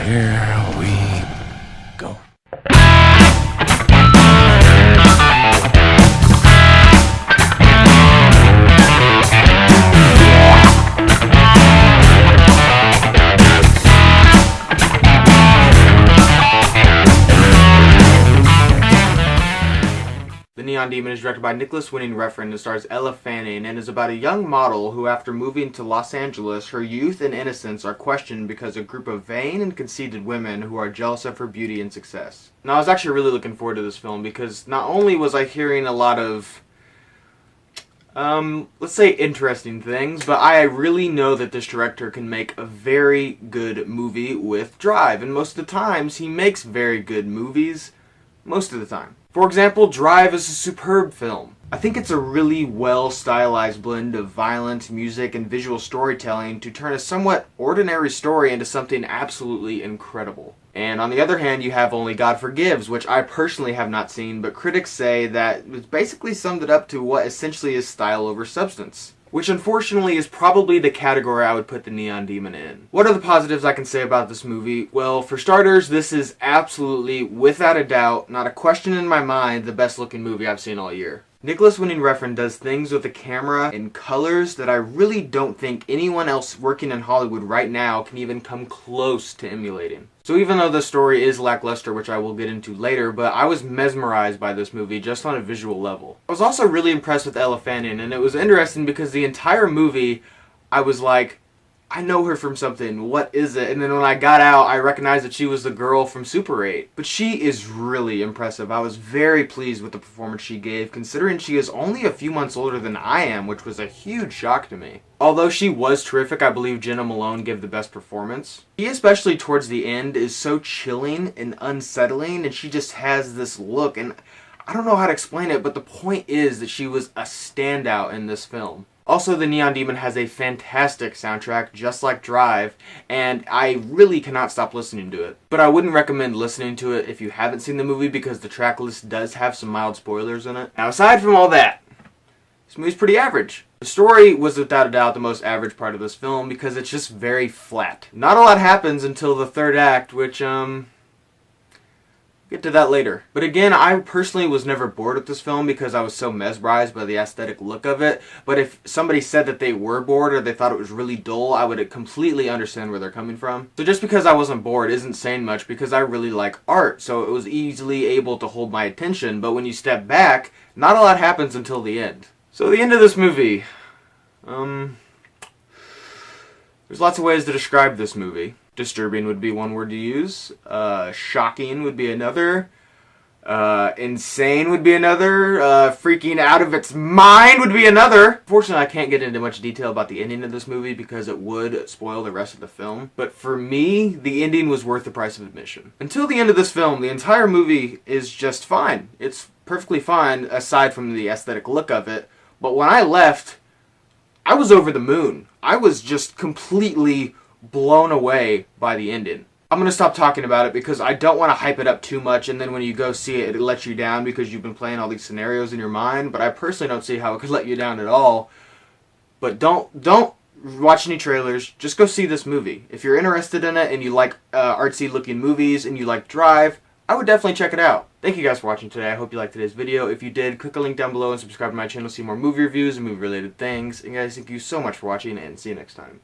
Here we go. The Neon Demon is directed by Nicolas Winding Refn and stars Ella Fanning and is about a young model who, after moving to Los Angeles, her youth and innocence are questioned because a group of vain and conceited women who are jealous of her beauty and success. Now, I was actually really looking forward to this film because not only was I hearing a lot of, let's say interesting things, but I really know that this director can make a very good movie with drive, and most of the times he makes very good movies, most of the time. For example, Drive is a superb film. I think it's a really well-stylized blend of violence, music, and visual storytelling to turn a somewhat ordinary story into something absolutely incredible. And on the other hand, you have Only God Forgives, which I personally have not seen, but critics say that it's basically summed it up to what essentially is style over substance, which unfortunately is probably the category I would put the Neon Demon in. What are the positives I can say about this movie? Well, for starters, this is absolutely, without a doubt, not a question in my mind, the best looking movie I've seen all year. Nicolas Winding Refn does things with the camera and colors that I really don't think anyone else working in Hollywood right now can even come close to emulating. So even though the story is lackluster, which I will get into later, but I was mesmerized by this movie just on a visual level. I was also really impressed with Ella Fanning, and it was interesting because the entire movie I was like, I know her from something, what is it? And then when I got out, I recognized that she was the girl from Super 8. But she is really impressive. I was very pleased with the performance she gave, considering she is only a few months older than I am, which was a huge shock to me. Although she was terrific, I believe Jenna Malone gave the best performance. She, especially towards the end, is so chilling and unsettling, and she just has this look, and I don't know how to explain it, but the point is that she was a standout in this film. Also, the Neon Demon has a fantastic soundtrack, just like Drive, and I really cannot stop listening to it. But I wouldn't recommend listening to it if you haven't seen the movie because the track list does have some mild spoilers in it. Now, aside from all that, this movie's pretty average. The story was without a doubt the most average part of this film because it's just very flat. Not a lot happens until the third act, which, get to that later. But again, I personally was never bored with this film because I was so mesmerized by the aesthetic look of it. But if somebody said that they were bored or they thought it was really dull, I would completely understand where they're coming from. So just because I wasn't bored isn't saying much because I really like art, so it was easily able to hold my attention. But when you step back, not a lot happens until the end. So the end of this movie, there's lots of ways to describe this movie. Disturbing would be one word to use. Shocking would be another. Insane would be another. Freaking out of its mind would be another. Fortunately, I can't get into much detail about the ending of this movie because it would spoil the rest of the film. But for me, the ending was worth the price of admission. Until the end of this film, the entire movie is just fine. It's perfectly fine aside from the aesthetic look of it. But when I left, I was over the moon. I was just completely blown away by the ending. I'm going to stop talking about it because I don't want to hype it up too much and then when you go see it, it lets you down because you've been playing all these scenarios in your mind, but I personally don't see how it could let you down at all. But don't watch any trailers. Just go see this movie. If you're interested in it and you like artsy looking movies and you like Drive, I would definitely check it out. Thank you guys for watching today. I hope you liked today's video. If you did, click the link down below and subscribe to my channel to see more movie reviews and movie related things. And guys, thank you so much for watching and see you next time.